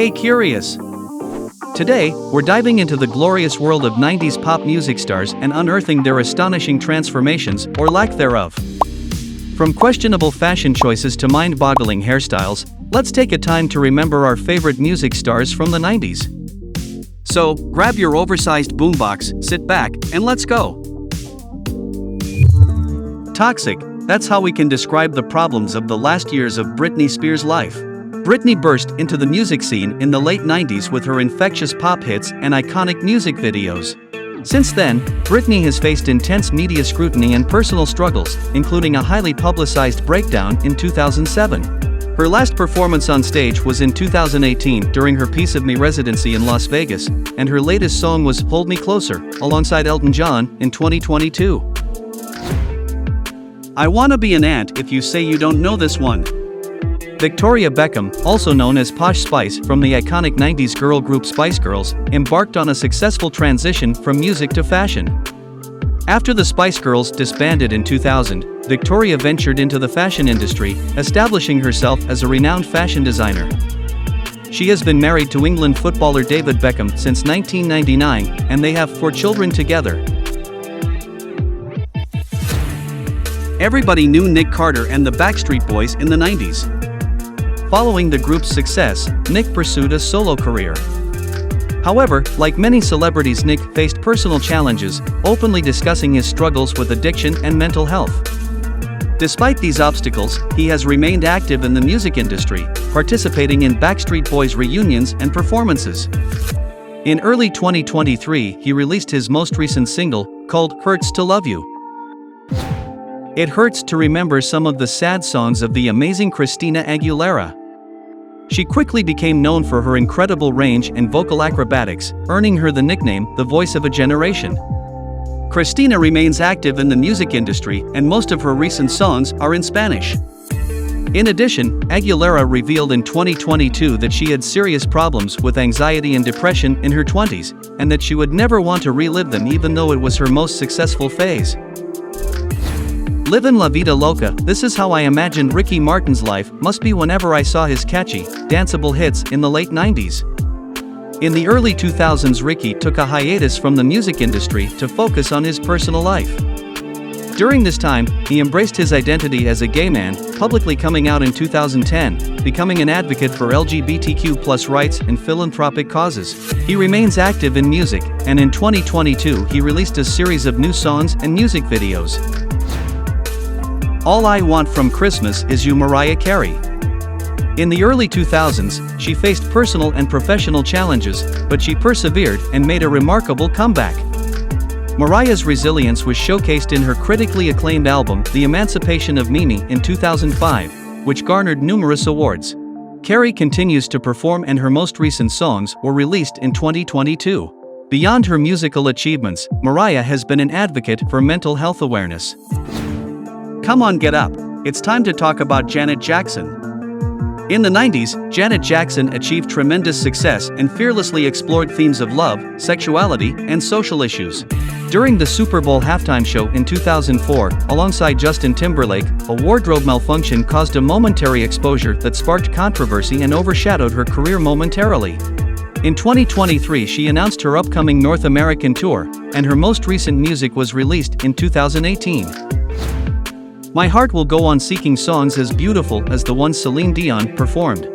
Hey curious! Today, we're diving into the glorious world of 90s pop music stars and unearthing their astonishing transformations, or lack thereof. From questionable fashion choices to mind-boggling hairstyles, let's take a time to remember our favorite music stars from the 90s. So, grab your oversized boombox, sit back, and let's go! Toxic, that's how we can describe the problems of the last years of Britney Spears' life. Britney burst into the music scene in the late 90s with her infectious pop hits and iconic music videos. Since then, Britney has faced intense media scrutiny and personal struggles, including a highly publicized breakdown in 2007. Her last performance on stage was in 2018 during her Piece of Me residency in Las Vegas, and her latest song was Hold Me Closer, alongside Elton John, in 2022. I wanna be an ant if you say you don't know this one. Victoria Beckham, also known as Posh Spice from the iconic 90s girl group Spice Girls, embarked on a successful transition from music to fashion. After the Spice Girls disbanded in 2000, Victoria ventured into the fashion industry, establishing herself as a renowned fashion designer. She has been married to England footballer David Beckham since 1999, and they have 4 children together. Everybody knew Nick Carter and the Backstreet Boys in the 90s. Following the group's success, Nick pursued a solo career. However, like many celebrities, Nick faced personal challenges, openly discussing his struggles with addiction and mental health. Despite these obstacles, he has remained active in the music industry, participating in Backstreet Boys reunions and performances. In early 2023, he released his most recent single, called Hurts to Love You. It hurts to remember some of the sad songs of the amazing Christina Aguillera. She quickly became known for her incredible range and vocal acrobatics, earning her the nickname, the voice of a generation. Christina remains active in the music industry, and most of her recent songs are in Spanish. In addition, Aguilera revealed in 2022 that she had serious problems with anxiety and depression in her 20s, and that she would never want to relive them even though it was her most successful phase. Livin' La Vida Loca, this is how I imagined Ricky Martin's life must be whenever I saw his catchy, danceable hits in the late 90s. In the early 2000s, Ricky took a hiatus from the music industry to focus on his personal life. During this time, he embraced his identity as a gay man, publicly coming out in 2010, becoming an advocate for LGBTQ+ rights and philanthropic causes. He remains active in music, and in 2022 he released a series of new songs and music videos. All I Want from Christmas Is You, Mariah Carey. In the early 2000s, she faced personal and professional challenges, but she persevered and made a remarkable comeback. Mariah's resilience was showcased in her critically acclaimed album, The Emancipation of Mimi, in 2005, which garnered numerous awards. Carey continues to perform, and her most recent songs were released in 2022. Beyond her musical achievements, Mariah has been an advocate for mental health awareness. Come on, get up, it's time to talk about Janet Jackson. In the 90s, Janet Jackson achieved tremendous success and fearlessly explored themes of love, sexuality, and social issues. During the Super Bowl halftime show in 2004, alongside Justin Timberlake, a wardrobe malfunction caused a momentary exposure that sparked controversy and overshadowed her career momentarily. In 2023, she announced her upcoming North American tour, and her most recent music was released in 2018. My Heart Will Go On Seeking songs as beautiful as the one Celine Dion performed.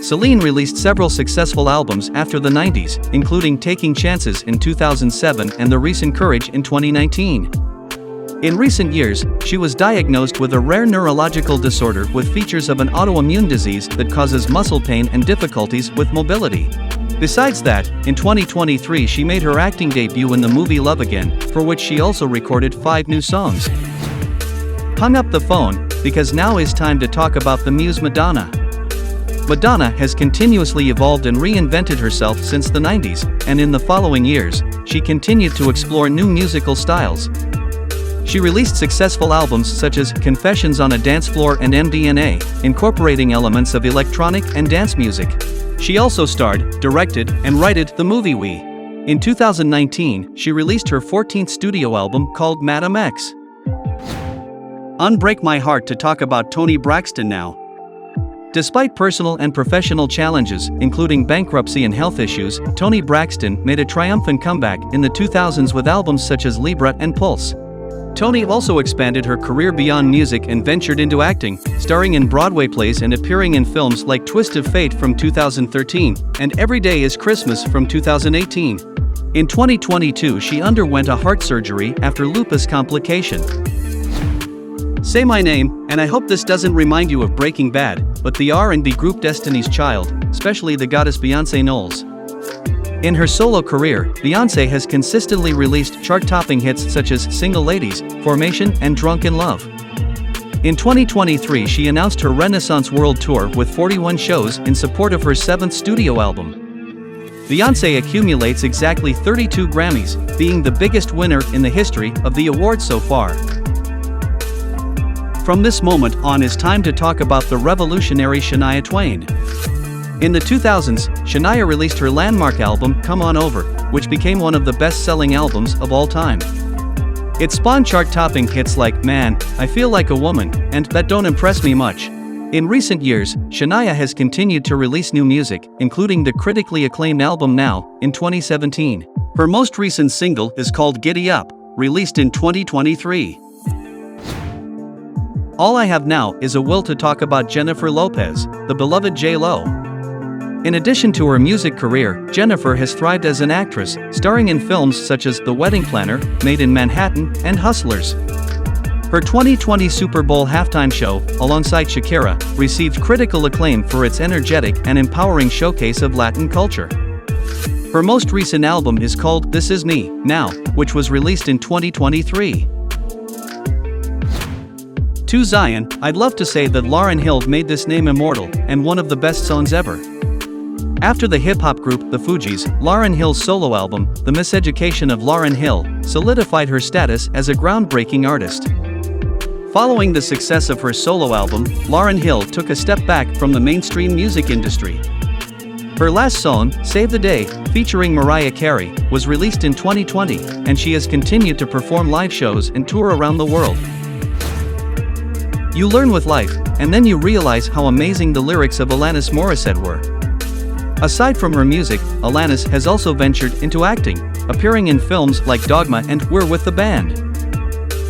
Celine released several successful albums after the 90s, including Taking Chances in 2007 and The Recent Courage in 2019. In recent years, she was diagnosed with a rare neurological disorder with features of an autoimmune disease that causes muscle pain and difficulties with mobility. Besides that, in 2023 she made her acting debut in the movie Love Again, for which she also recorded 5 new songs. Hung up the phone, because now is time to talk about the muse Madonna. Madonna has continuously evolved and reinvented herself since the 90s, and in the following years, she continued to explore new musical styles. She released successful albums such as Confessions on a Dance Floor and MDNA, incorporating elements of electronic and dance music. She also starred, directed, and wrote the movie We. In 2019, she released her 14th studio album called Madam X. Unbreak my heart to talk about Toni Braxton now. Despite personal and professional challenges, including bankruptcy and health issues, Toni Braxton made a triumphant comeback in the 2000s with albums such as Libra and Pulse. Toni also expanded her career beyond music and ventured into acting, starring in Broadway plays and appearing in films like Twist of Fate from 2013 and Every Day is Christmas from 2018. In 2022, she underwent a heart surgery after lupus complication. Say my name, and I hope this doesn't remind you of Breaking Bad, but the R&B group Destiny's Child, especially the goddess Beyoncé Knowles. In her solo career, Beyoncé has consistently released chart-topping hits such as Single Ladies, Formation, and Drunk in Love. In 2023, she announced her Renaissance World Tour with 41 shows in support of her 7th studio album. Beyoncé accumulates exactly 32 Grammys, being the biggest winner in the history of the award so far. From this moment on, it's time to talk about the revolutionary Shania Twain. In the 2000s, Shania released her landmark album Come On Over, which became one of the best-selling albums of all time. It spawned chart-topping hits like Man, I Feel Like a Woman, and That Don't Impress Me Much. In recent years, Shania has continued to release new music, including the critically acclaimed album Now, in 2017. Her most recent single is called Giddy Up, released in 2023. All I have now is a will to talk about Jennifer Lopez, the beloved J-Lo. In addition to her music career, Jennifer has thrived as an actress, starring in films such as The Wedding Planner, Made in Manhattan, and Hustlers. Her 2020 Super Bowl halftime show, alongside Shakira, received critical acclaim for its energetic and empowering showcase of Latin culture. Her most recent album is called This Is Me, Now, which was released in 2023. To Zion, I'd love to say that Lauryn Hill made this name immortal, and one of the best songs ever. After the hip-hop group The Fugees, Lauryn Hill's solo album, The Miseducation of Lauryn Hill, solidified her status as a groundbreaking artist. Following the success of her solo album, Lauryn Hill took a step back from the mainstream music industry. Her last song, Save the Day, featuring Mariah Carey, was released in 2020, and she has continued to perform live shows and tour around the world. You learn with life, and then you realize how amazing the lyrics of Alanis Morissette were. Aside from her music, Alanis has also ventured into acting, appearing in films like Dogma and We're With the Band.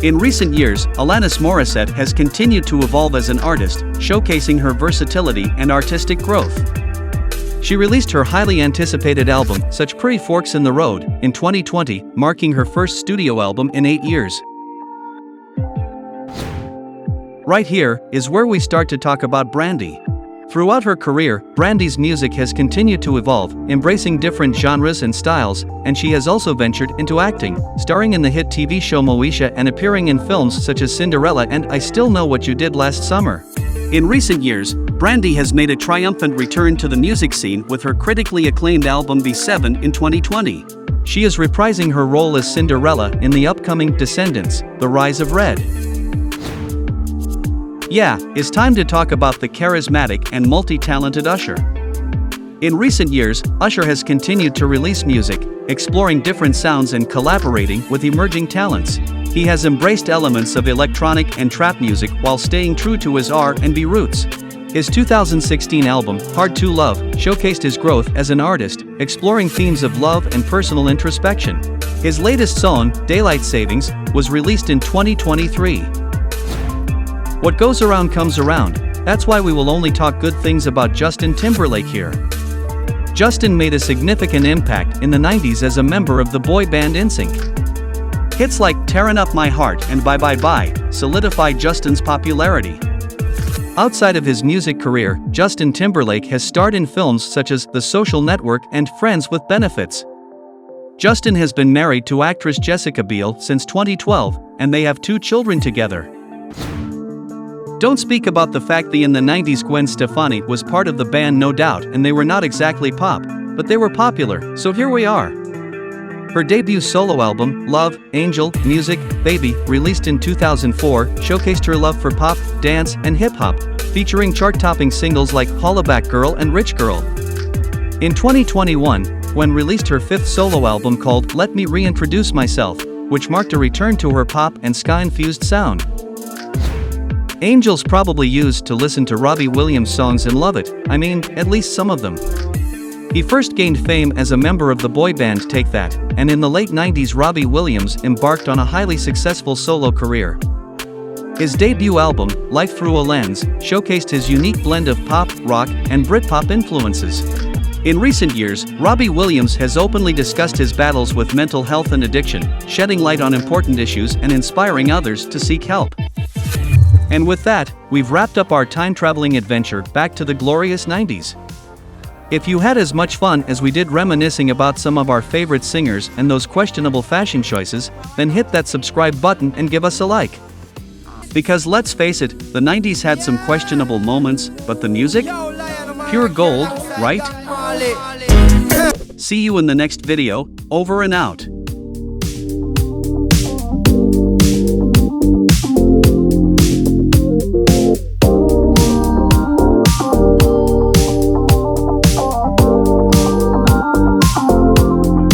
In recent years, Alanis Morissette has continued to evolve as an artist, showcasing her versatility and artistic growth. She released her highly anticipated album, Such Pretty Forks in the Road, in 2020, marking her first studio album in 8 years. Right here is where we start to talk about Brandy. Throughout her career, Brandy's music has continued to evolve, embracing different genres and styles, and she has also ventured into acting, starring in the hit TV show Moesha and appearing in films such as Cinderella and I Still Know What You Did Last Summer. In recent years, Brandy has made a triumphant return to the music scene with her critically acclaimed album B7 in 2020. She is reprising her role as Cinderella in the upcoming Descendants, The Rise of Red. Yeah, it's time to talk about the charismatic and multi-talented Usher. In recent years, Usher has continued to release music, exploring different sounds and collaborating with emerging talents. He has embraced elements of electronic and trap music while staying true to his R&B roots. His 2016 album, Hard to Love, showcased his growth as an artist, exploring themes of love and personal introspection. His latest song, Daylight Savings, was released in 2023. What goes around comes around, that's why we will only talk good things about Justin Timberlake here. Justin made a significant impact in the 90s as a member of the boy band NSYNC. Hits like Tearin' Up My Heart and Bye Bye Bye solidified Justin's popularity. Outside of his music career, Justin Timberlake has starred in films such as The Social Network and Friends with Benefits. Justin has been married to actress Jessica Biel since 2012, and they have 2 children together. Don't speak about the fact that in the 90s Gwen Stefani was part of the band No Doubt and they were not exactly pop, but they were popular, so here we are. Her debut solo album, Love, Angel, Music, Baby, released in 2004, showcased her love for pop, dance, and hip-hop, featuring chart-topping singles like Hollaback Girl and Rich Girl. In 2021, Gwen released her 5th solo album called Let Me Reintroduce Myself, which marked a return to her pop and ska-infused sound. Angels probably used to listen to Robbie Williams songs and love it, I mean, at least some of them. He first gained fame as a member of the boy band Take That, and in the late 90s Robbie Williams embarked on a highly successful solo career. His debut album, Life Through a Lens, showcased his unique blend of pop, rock, and Britpop influences. In recent years, Robbie Williams has openly discussed his battles with mental health and addiction, shedding light on important issues and inspiring others to seek help. And with that, we've wrapped up our time-traveling adventure back to the glorious 90s. If you had as much fun as we did reminiscing about some of our favorite singers and those questionable fashion choices, then hit that subscribe button and give us a like. Because let's face it, the 90s had some questionable moments, but the music? Pure gold, right? See you in the next video, over and out.